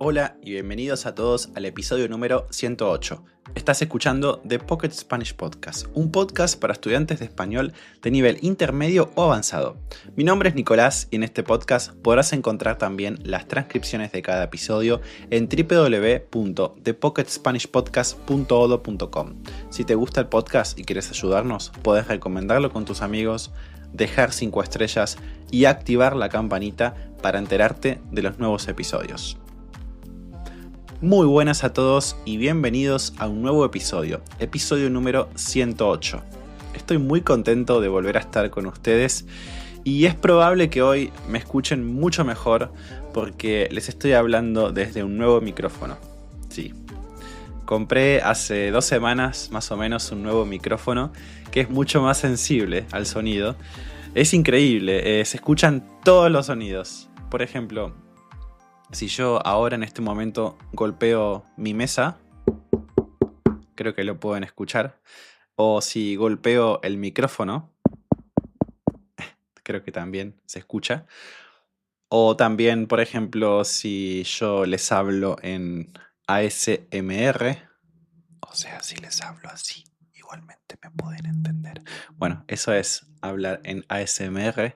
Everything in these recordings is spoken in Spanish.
Hola y bienvenidos a todos al episodio número 108. Estás escuchando The Pocket Spanish Podcast, un podcast para estudiantes de español de nivel intermedio o avanzado. Mi nombre es Nicolás y en este podcast podrás encontrar también las transcripciones de cada episodio en www.thepocketspanishpodcast.odo.com. Si te gusta el podcast y quieres ayudarnos, puedes recomendarlo con tus amigos, dejar 5 estrellas y activar la campanita para enterarte de los nuevos episodios. Muy buenas a todos y bienvenidos a un nuevo episodio número 108. Estoy muy contento de volver a estar con ustedes y es probable que hoy me escuchen mucho mejor porque les estoy hablando desde un nuevo micrófono. Sí, compré hace 2 semanas más o menos un nuevo micrófono que es mucho más sensible al sonido. Es increíble, se escuchan todos los sonidos. Por ejemplo, si yo ahora en este momento golpeo mi mesa, creo que lo pueden escuchar. O si golpeo el micrófono, creo que también se escucha. O también, por ejemplo, si yo les hablo en ASMR, o sea, si les hablo así, igualmente me pueden entender. Bueno, eso es hablar en ASMR.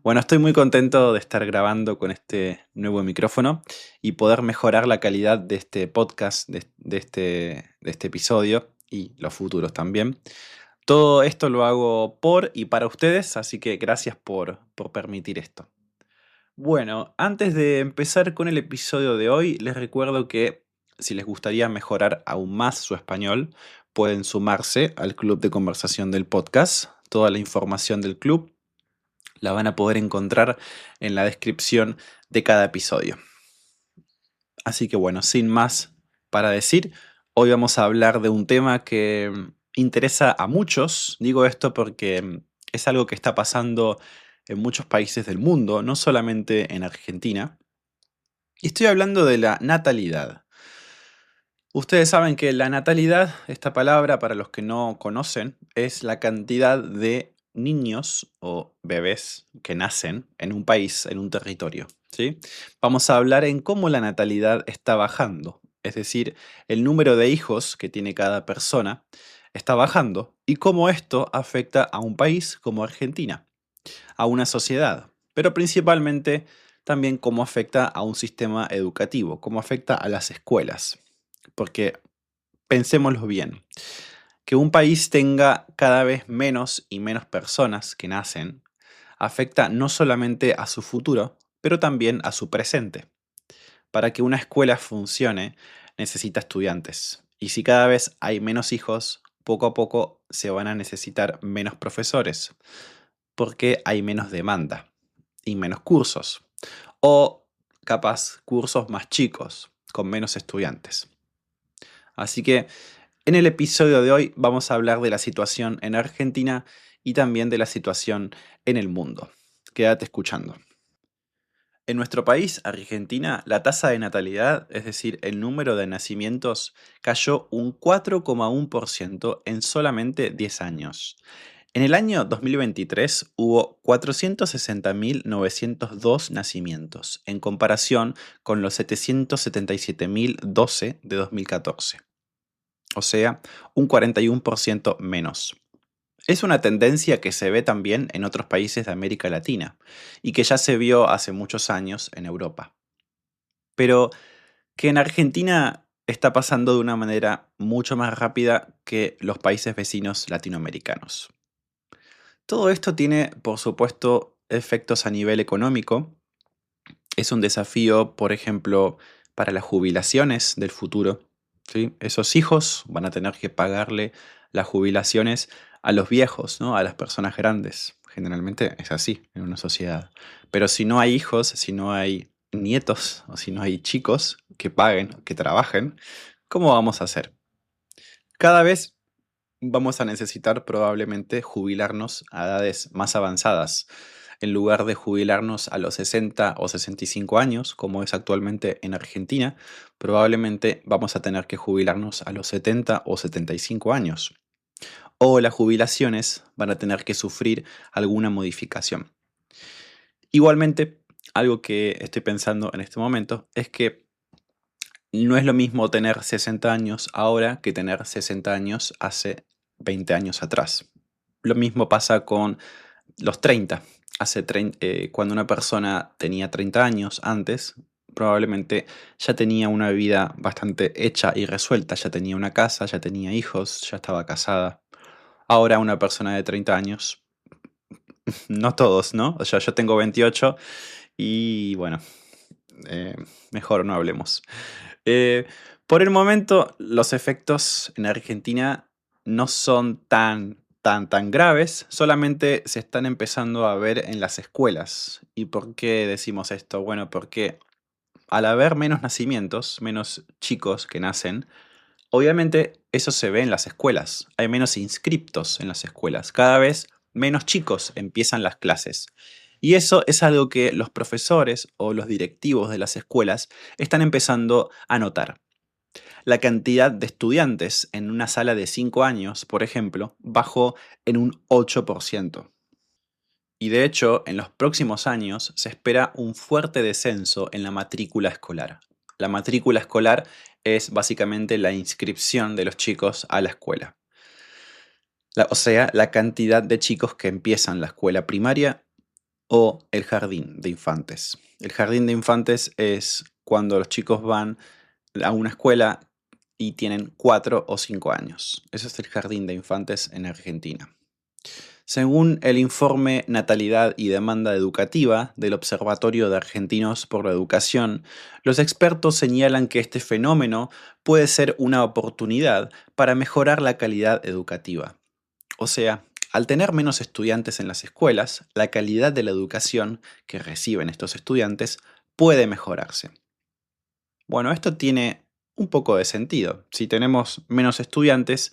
Bueno, estoy muy contento de estar grabando con este nuevo micrófono y poder mejorar la calidad de este podcast, de este episodio y los futuros también. Todo esto lo hago por y para ustedes, así que gracias por permitir esto. Bueno, antes de empezar con el episodio de hoy, les recuerdo que si les gustaría mejorar aún más su español, pueden sumarse al club de conversación del podcast. Toda la información del club la van a poder encontrar en la descripción de cada episodio. Así que bueno, sin más para decir, hoy vamos a hablar de un tema que interesa a muchos. Digo esto porque es algo que está pasando en muchos países del mundo, no solamente en Argentina. Y estoy hablando de la natalidad. Ustedes saben que la natalidad, esta palabra para los que no conocen, es la cantidad de niños o bebés que nacen en un país, en un territorio, ¿sí? Vamos a hablar en cómo la natalidad está bajando, es decir, el número de hijos que tiene cada persona está bajando y cómo esto afecta a un país como Argentina, a una sociedad, pero principalmente también cómo afecta a un sistema educativo, cómo afecta a las escuelas. Porque pensémoslo bien, que un país tenga cada vez menos y menos personas que nacen afecta no solamente a su futuro, pero también a su presente. Para que una escuela funcione, necesita estudiantes. Y si cada vez hay menos hijos, poco a poco se van a necesitar menos profesores, porque hay menos demanda y menos cursos. O capaz cursos más chicos, con menos estudiantes. Así que en el episodio de hoy vamos a hablar de la situación en Argentina y también de la situación en el mundo. Quédate escuchando. En nuestro país, Argentina, la tasa de natalidad, es decir, el número de nacimientos, cayó un 4,1% en solamente 10 años. En el año 2023 hubo 460.902 nacimientos, en comparación con los 777.012 de 2014. O sea, un 41% menos. Es una tendencia que se ve también en otros países de América Latina y que ya se vio hace muchos años en Europa. Pero que en Argentina está pasando de una manera mucho más rápida que los países vecinos latinoamericanos. Todo esto tiene, por supuesto, efectos a nivel económico. Es un desafío, por ejemplo, para las jubilaciones del futuro, ¿sí? Esos hijos van a tener que pagarle las jubilaciones a los viejos, ¿no? A las personas grandes. Generalmente es así en una sociedad. Pero si no hay hijos, si no hay nietos o si no hay chicos que paguen, que trabajen, ¿cómo vamos a hacer? Cada vez vamos a necesitar probablemente jubilarnos a edades más avanzadas. En lugar de jubilarnos a los 60 o 65 años, como es actualmente en Argentina, probablemente vamos a tener que jubilarnos a los 70 o 75 años. O las jubilaciones van a tener que sufrir alguna modificación. Igualmente, algo que estoy pensando en este momento es que No es lo mismo tener 60 años ahora que tener 60 años hace 20 años atrás. Lo mismo pasa con los 30. Cuando una persona tenía 30 años antes, probablemente ya tenía una vida bastante hecha y resuelta, ya tenía una casa, ya tenía hijos, ya estaba casada. Ahora una persona de 30 años, no todos, ¿no? O sea, yo tengo 28 y bueno, eh, mejor no hablemos. Eh, por el momento, los efectos en Argentina no son tan graves, solamente se están empezando a ver en las escuelas. ¿Y por qué decimos esto? Bueno, porque al haber menos nacimientos, menos chicos que nacen, obviamente eso se ve en las escuelas. Hay menos inscriptos en las escuelas. Cada vez menos chicos empiezan las clases. Y eso es algo que los profesores o los directivos de las escuelas están empezando a notar. La cantidad de estudiantes en una sala de 5 años, por ejemplo, bajó en un 8%. Y de hecho, en los próximos años se espera un fuerte descenso en la matrícula escolar. La matrícula escolar es básicamente la inscripción de los chicos a la escuela. O sea, la cantidad de chicos que empiezan la escuela primaria o el jardín de infantes. El jardín de infantes es cuando los chicos van a una escuela y tienen 4 o 5 años. Ese es el jardín de infantes en Argentina. Según el informe Natalidad y Demanda Educativa del Observatorio de Argentinos por la Educación, los expertos señalan que este fenómeno puede ser una oportunidad para mejorar la calidad educativa. O sea, al tener menos estudiantes en las escuelas, la calidad de la educación que reciben estos estudiantes puede mejorarse. Bueno, esto tiene un poco de sentido. Si tenemos menos estudiantes,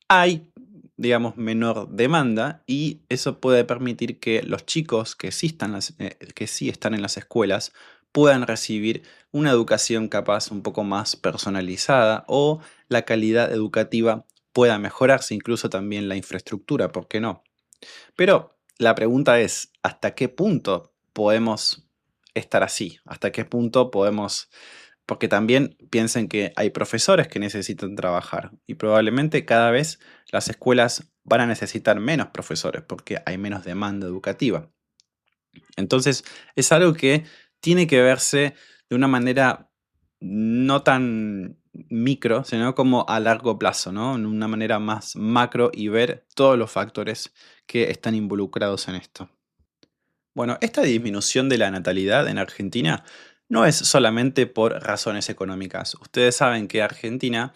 hay, digamos, menor demanda y eso puede permitir que los chicos que sí están en las escuelas puedan recibir una educación capaz un poco más personalizada o la calidad educativa pueda mejorarse, incluso también la infraestructura, ¿por qué no? Pero la pregunta es, ¿hasta qué punto podemos estar así? ¿Hasta qué punto podemos...? Porque también piensen que hay profesores que necesitan trabajar y probablemente cada vez las escuelas van a necesitar menos profesores porque hay menos demanda educativa. Entonces es algo que tiene que verse de una manera no tan micro, sino como a largo plazo, ¿no? En una manera más macro y ver todos los factores que están involucrados en esto. Bueno, esta disminución de la natalidad en Argentina no es solamente por razones económicas. Ustedes saben que Argentina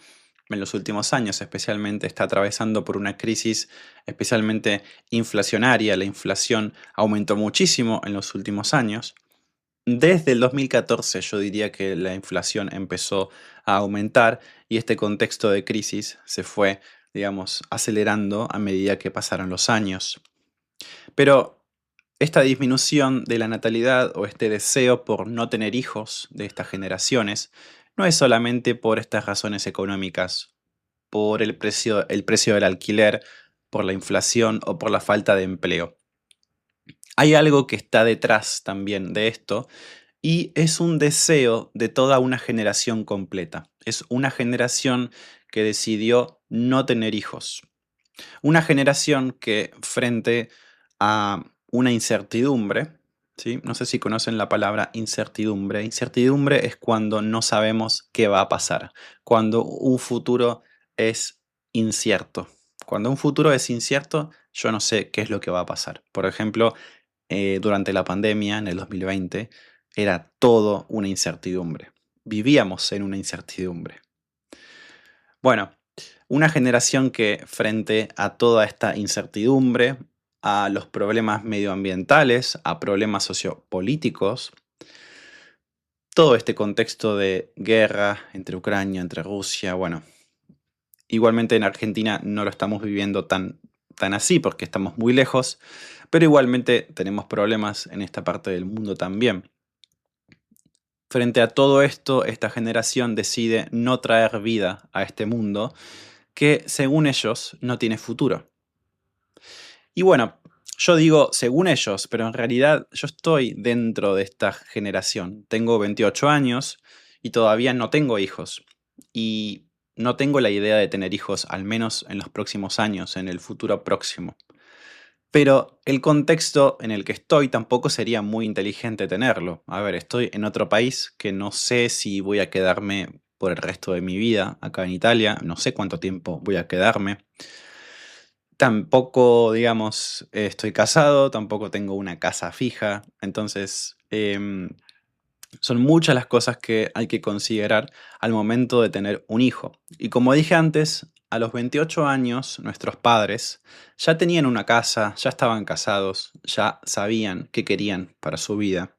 en los últimos años especialmente está atravesando por una crisis especialmente inflacionaria. La inflación aumentó muchísimo en los últimos años. Desde el 2014 yo diría que la inflación empezó a aumentar y este contexto de crisis se fue, digamos, acelerando a medida que pasaron los años. Pero esta disminución de la natalidad o este deseo por no tener hijos de estas generaciones no es solamente por estas razones económicas, por el precio del alquiler, por la inflación o por la falta de empleo. Hay algo que está detrás también de esto y es un deseo de toda una generación completa. Es una generación que decidió no tener hijos. Una generación que frente a una incertidumbre, ¿sí? No sé si conocen la palabra incertidumbre. Incertidumbre es cuando no sabemos qué va a pasar, cuando un futuro es incierto. Cuando un futuro es incierto, yo no sé qué es lo que va a pasar. Por ejemplo, durante la pandemia, en el 2020, era todo una incertidumbre. Vivíamos en una incertidumbre. Bueno, una generación que frente a toda esta incertidumbre, a los problemas medioambientales, a problemas sociopolíticos, todo este contexto de guerra entre Ucrania, entre Rusia, bueno, igualmente en Argentina no lo estamos viviendo tan así porque estamos muy lejos, pero igualmente tenemos problemas en esta parte del mundo también. Frente a todo esto, esta generación decide no traer vida a este mundo que, según ellos, no tiene futuro. Y bueno, yo digo según ellos, pero en realidad yo estoy dentro de esta generación. Tengo 28 años y todavía no tengo hijos. Y no tengo la idea de tener hijos, al menos en los próximos años, en el futuro próximo. Pero el contexto en el que estoy tampoco sería muy inteligente tenerlo. A ver, estoy en otro país que no sé si voy a quedarme por el resto de mi vida acá en Italia, no sé cuánto tiempo voy a quedarme. Tampoco, digamos, estoy casado, tampoco tengo una casa fija, entonces son muchas las cosas que hay que considerar al momento de tener un hijo. Y como dije antes, a los 28 años nuestros padres ya tenían una casa, ya estaban casados, ya sabían qué querían para su vida,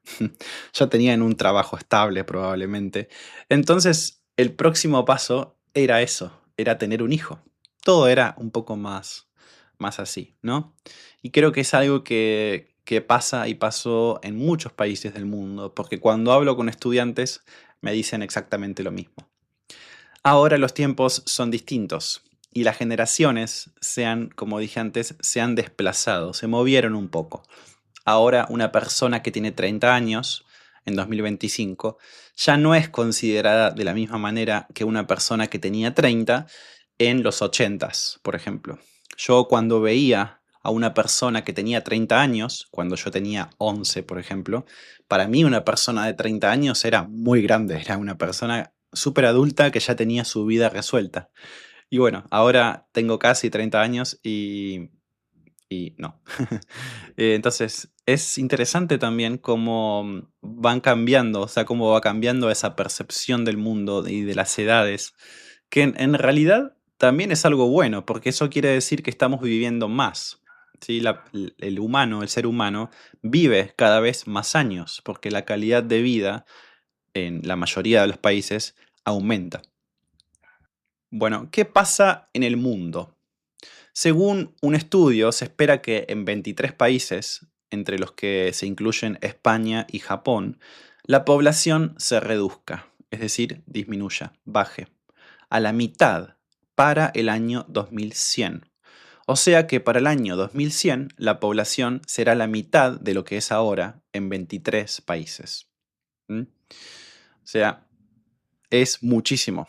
ya tenían un trabajo estable probablemente. Entonces el próximo paso era eso, era tener un hijo. Todo era un poco más así, ¿no? Y creo que es algo que pasa y pasó en muchos países del mundo, porque cuando hablo con estudiantes me dicen exactamente lo mismo. Ahora los tiempos son distintos y las generaciones como dije antes, se han desplazado, se movieron un poco. Ahora una persona que tiene 30 años en 2025 ya no es considerada de la misma manera que una persona que tenía 30 en los 80s, por ejemplo. Yo cuando veía a una persona que tenía 30 años, cuando yo tenía 11, por ejemplo, para mí una persona de 30 años era muy grande, era una persona súper adulta que ya tenía su vida resuelta. Y bueno, ahora tengo casi 30 años y no. Entonces, es interesante también cómo van cambiando, o sea, cómo va cambiando esa percepción del mundo y de las edades, que en realidad también es algo bueno, porque eso quiere decir que estamos viviendo más. ¿Sí? El humano, el ser humano, vive cada vez más años, porque la calidad de vida en la mayoría de los países aumenta. Bueno, ¿qué pasa en el mundo? Según un estudio, se espera que en 23 países, entre los que se incluyen España y Japón, la población se reduzca, es decir, disminuya, baje, a la mitad para el año 2100. O sea que para el año 2100 la población será la mitad de lo que es ahora en 23 países. ¿Mm? O sea, es muchísimo.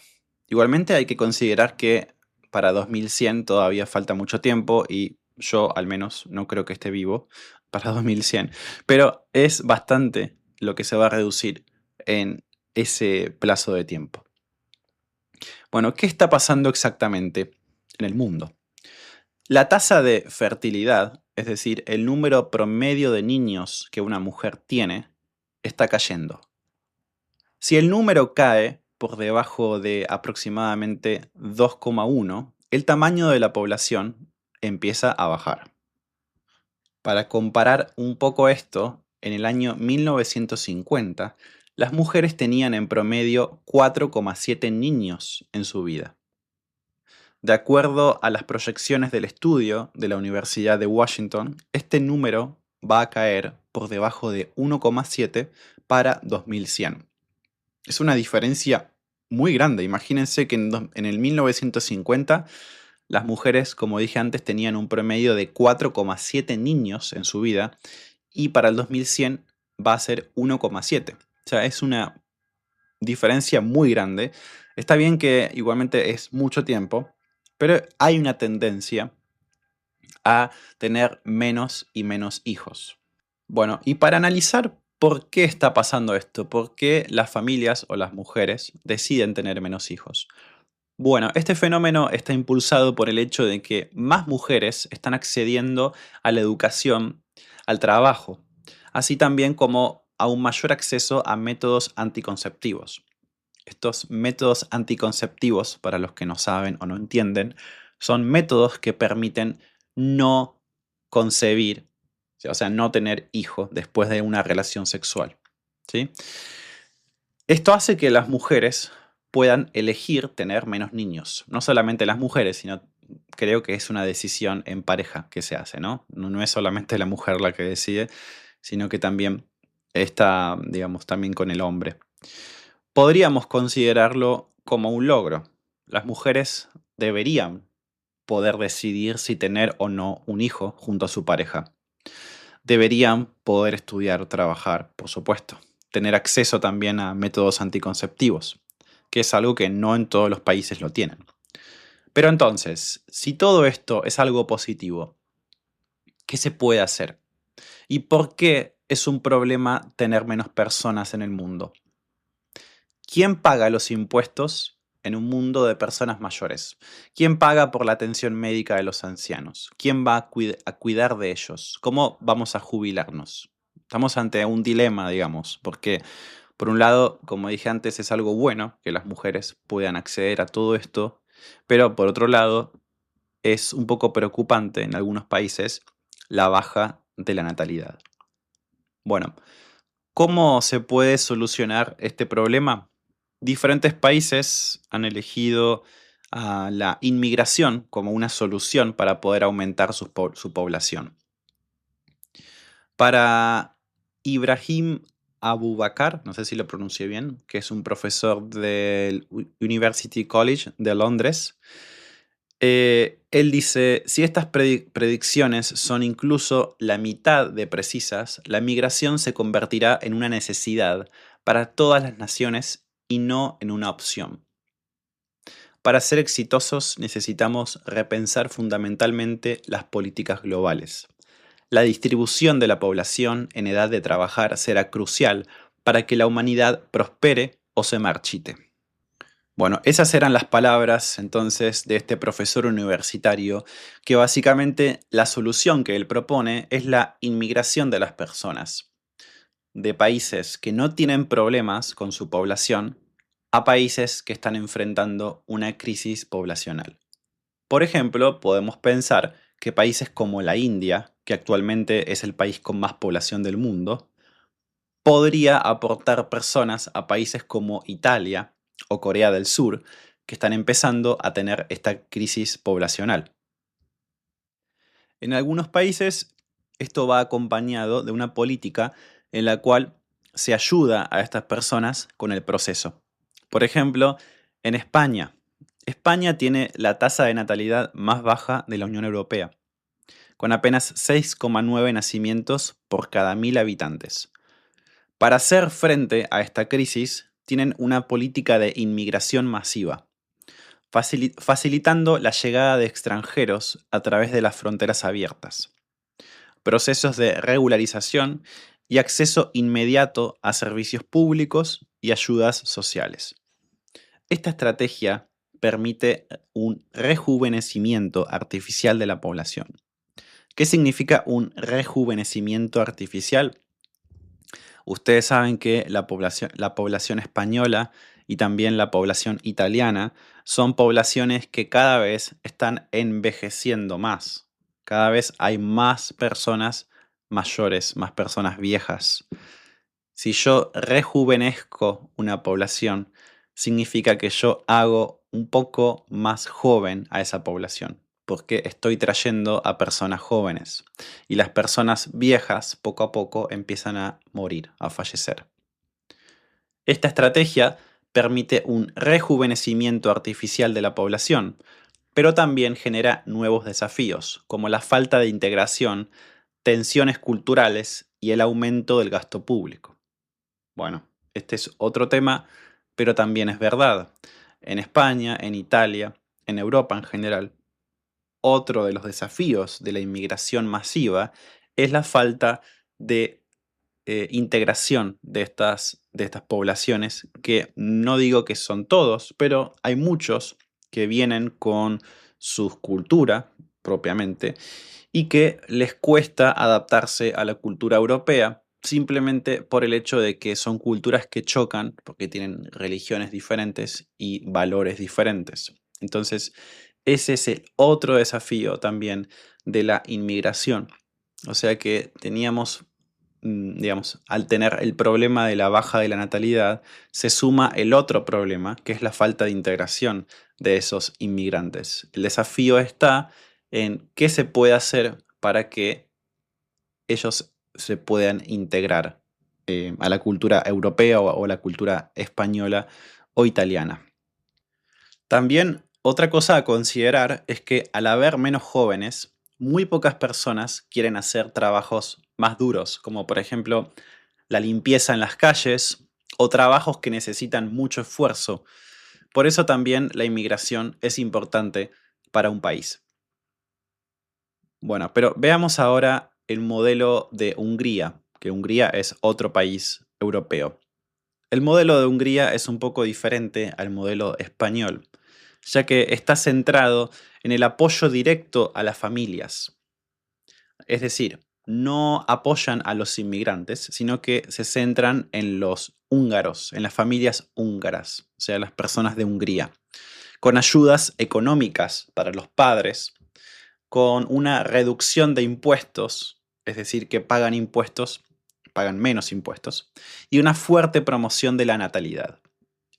Igualmente hay que considerar que para 2100 todavía falta mucho tiempo y yo al menos no creo que esté vivo para 2100, pero es bastante lo que se va a reducir en ese plazo de tiempo. Bueno, ¿qué está pasando exactamente en el mundo? La tasa de fertilidad, es decir, el número promedio de niños que una mujer tiene, está cayendo. Si el número cae por debajo de aproximadamente 2,1, el tamaño de la población empieza a bajar. Para comparar un poco esto, en el año 1950, las mujeres tenían en promedio 4,7 niños en su vida. De acuerdo a las proyecciones del estudio de la Universidad de Washington, este número va a caer por debajo de 1,7 para 2100. Es una diferencia muy grande. Imagínense que en el 1950 las mujeres, como dije antes, tenían un promedio de 4,7 niños en su vida y para el 2100 va a ser 1,7. O sea, es una diferencia muy grande. Está bien que igualmente es mucho tiempo, pero hay una tendencia a tener menos y menos hijos. Bueno, y para analizar por qué está pasando esto, por qué las familias o las mujeres deciden tener menos hijos. Bueno, este fenómeno está impulsado por el hecho de que más mujeres están accediendo a la educación, al trabajo, así también como a un mayor acceso a métodos anticonceptivos. Estos métodos anticonceptivos, para los que no saben o no entienden, son métodos que permiten no concebir, o sea, no tener hijos después de una relación sexual. ¿Sí? Esto hace que las mujeres puedan elegir tener menos niños. No solamente las mujeres, sino creo que es una decisión en pareja que se hace, ¿no? No es solamente la mujer la que decide, sino que también está, digamos, también con el hombre. Podríamos considerarlo como un logro. Las mujeres deberían poder decidir si tener o no un hijo junto a su pareja. Deberían poder estudiar o trabajar, por supuesto. tener acceso también a métodos anticonceptivos, que es algo que no en todos los países lo tienen. Pero entonces, si todo esto es algo positivo, ¿qué se puede hacer? ¿Y por qué es un problema tener menos personas en el mundo? ¿Quién paga los impuestos en un mundo de personas mayores? ¿Quién paga por la atención médica de los ancianos? ¿Quién va a cuidar de ellos? ¿Cómo vamos a jubilarnos? Estamos ante un dilema, digamos, porque por un lado, como dije antes, es algo bueno que las mujeres puedan acceder a todo esto, pero por otro lado, es un poco preocupante en algunos países la baja de la natalidad. Bueno, ¿cómo se puede solucionar este problema? Diferentes países han elegido a la inmigración como una solución para poder aumentar su población. Para Ibrahim Abubakar, no sé si lo pronuncié bien, que es un profesor del University College de Londres, él dice, si estas predicciones son incluso la mitad de precisas, la migración se convertirá en una necesidad para todas las naciones y no en una opción. Para ser exitosos necesitamos repensar fundamentalmente las políticas globales. La distribución de la población en edad de trabajar será crucial para que la humanidad prospere o se marchite. Bueno, esas eran las palabras entonces de este profesor universitario, que básicamente la solución que él propone es la inmigración de las personas de países que no tienen problemas con su población a países que están enfrentando una crisis poblacional. Por ejemplo, podemos pensar que países como la India, que actualmente es el país con más población del mundo, podría aportar personas a países como Italia o Corea del Sur, que están empezando a tener esta crisis poblacional. En algunos países esto va acompañado de una política en la cual se ayuda a estas personas con el proceso. Por ejemplo, en España. España tiene la tasa de natalidad más baja de la Unión Europea, con apenas 6,9 nacimientos por cada 1000 habitantes. Para hacer frente a esta crisis, tienen una política de inmigración masiva, facilitando la llegada de extranjeros a través de las fronteras abiertas, procesos de regularización y acceso inmediato a servicios públicos y ayudas sociales. Esta estrategia permite un rejuvenecimiento artificial de la población. ¿Qué significa un rejuvenecimiento artificial? Ustedes saben que la población española y también la población italiana son poblaciones que cada vez están envejeciendo más. Cada vez hay más personas mayores, más personas viejas. Si yo rejuvenezco una población, significa que yo hago un poco más joven a esa población, porque estoy trayendo a personas jóvenes. Y las personas viejas poco a poco empiezan a morir, a fallecer. Esta estrategia permite un rejuvenecimiento artificial de la población, pero también genera nuevos desafíos, como la falta de integración, tensiones culturales y el aumento del gasto público. Bueno, este es otro tema, pero también es verdad. En España, en Italia, en Europa en general, otro de los desafíos de la inmigración masiva es la falta de integración de estas poblaciones, que no digo que son todos, pero hay muchos que vienen con su cultura propiamente y que les cuesta adaptarse a la cultura europea simplemente por el hecho de que son culturas que chocan porque tienen religiones diferentes y valores diferentes. Entonces, ese es el otro desafío también de la inmigración. O sea que teníamos, digamos, al tener el problema de la baja de la natalidad, se suma el otro problema, que es la falta de integración de esos inmigrantes. El desafío está en qué se puede hacer para que ellos se puedan integrar a la cultura europea o a la cultura española o italiana. También otra cosa a considerar es que al haber menos jóvenes, muy pocas personas quieren hacer trabajos más duros, como por ejemplo la limpieza en las calles o trabajos que necesitan mucho esfuerzo. Por eso también la inmigración es importante para un país. Bueno, pero veamos ahora el modelo de Hungría, que Hungría es otro país europeo. El modelo de Hungría es un poco diferente al modelo español, ya que está centrado en el apoyo directo a las familias. Es decir, no apoyan a los inmigrantes, sino que se centran en los húngaros, en las familias húngaras, o sea, las personas de Hungría, con ayudas económicas para los padres, con una reducción de impuestos, es decir, que pagan menos impuestos, y una fuerte promoción de la natalidad.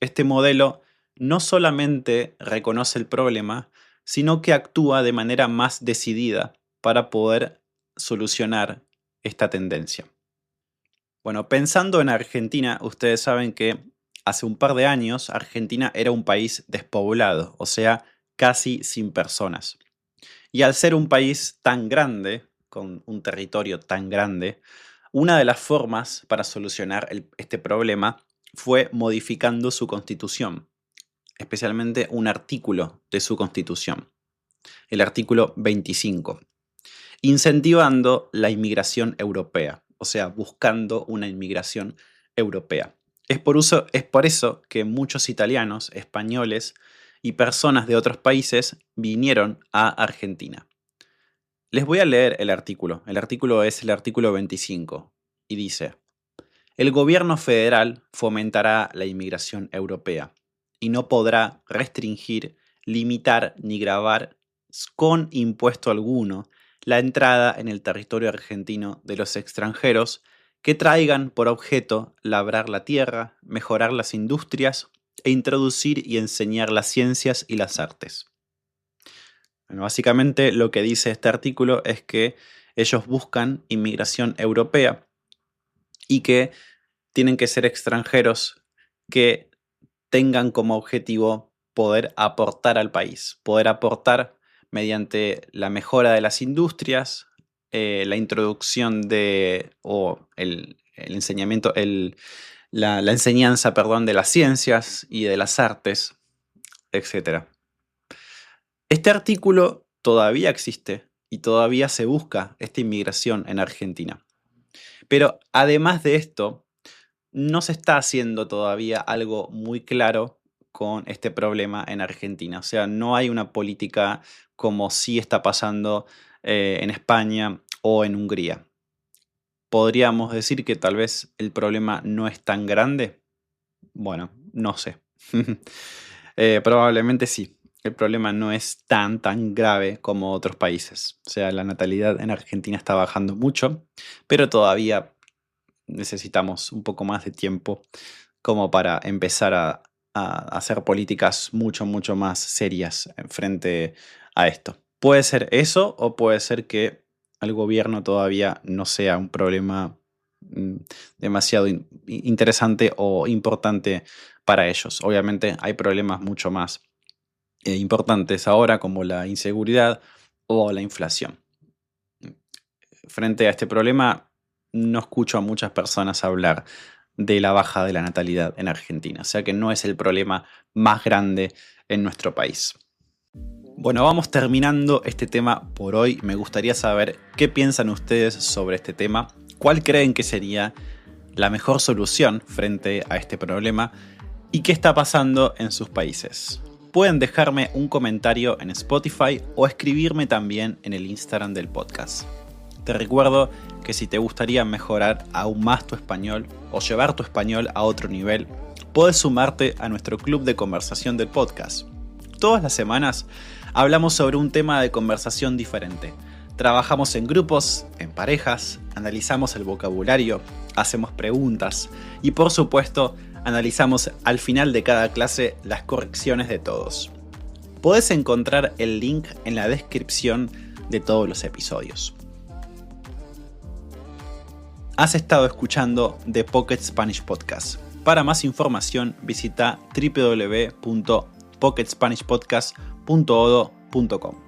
Este modelo no solamente reconoce el problema, sino que actúa de manera más decidida para poder solucionar esta tendencia. Bueno, pensando en Argentina, ustedes saben que hace un par de años Argentina era un país despoblado, o sea, casi sin personas. Y al ser un país tan grande, con un territorio tan grande, una de las formas para solucionar este problema fue modificando su constitución, especialmente un artículo de su constitución, el artículo 25, incentivando la inmigración europea, o sea, buscando una inmigración europea. Es por eso que muchos italianos, españoles y personas de otros países vinieron a Argentina. Les voy a leer el artículo. El artículo es el artículo 25 y dice: el gobierno federal fomentará la inmigración europea y no podrá restringir, limitar ni gravar con impuesto alguno la entrada en el territorio argentino de los extranjeros que traigan por objeto labrar la tierra, mejorar las industrias e introducir y enseñar las ciencias y las artes. Bueno, básicamente lo que dice este artículo es que ellos buscan inmigración europea y que tienen que ser extranjeros que tengan como objetivo poder aportar al país, poder aportar mediante la mejora de las industrias, la introducción o el enseñamiento, la enseñanza, perdón, de las ciencias y de las artes, etc. Este artículo todavía existe y todavía se busca esta inmigración en Argentina. Pero además de esto, no se está haciendo todavía algo muy claro con este problema en Argentina. O sea, no hay una política como sí está pasando en España o en Hungría. ¿Podríamos decir que tal vez el problema no es tan grande? Bueno, no sé. Probablemente sí. El problema no es tan grave como otros países. O sea, la natalidad en Argentina está bajando mucho, pero todavía necesitamos un poco más de tiempo como para empezar a hacer políticas mucho más serias frente a esto. Puede ser eso o puede ser que al gobierno todavía no sea un problema demasiado interesante o importante para ellos. Obviamente hay problemas mucho más importantes ahora, como la inseguridad o la inflación. Frente a este problema, no escucho a muchas personas hablar de la baja de la natalidad en Argentina, o sea que no es el problema más grande en nuestro país. Bueno, vamos terminando este tema por hoy. Me gustaría saber qué piensan ustedes sobre este tema, cuál creen que sería la mejor solución frente a este problema y qué está pasando en sus países. Pueden dejarme un comentario en Spotify o escribirme también en el Instagram del podcast. Te recuerdo que si te gustaría mejorar aún más tu español o llevar tu español a otro nivel, puedes sumarte a nuestro club de conversación del podcast. Todas las semanas hablamos sobre un tema de conversación diferente. Trabajamos en grupos, en parejas, analizamos el vocabulario, hacemos preguntas y por supuesto analizamos al final de cada clase las correcciones de todos. Puedes encontrar el link en la descripción de todos los episodios. Has estado escuchando The Pocket Spanish Podcast. Para más información visita www.pocketspanishpodcast.odo.com.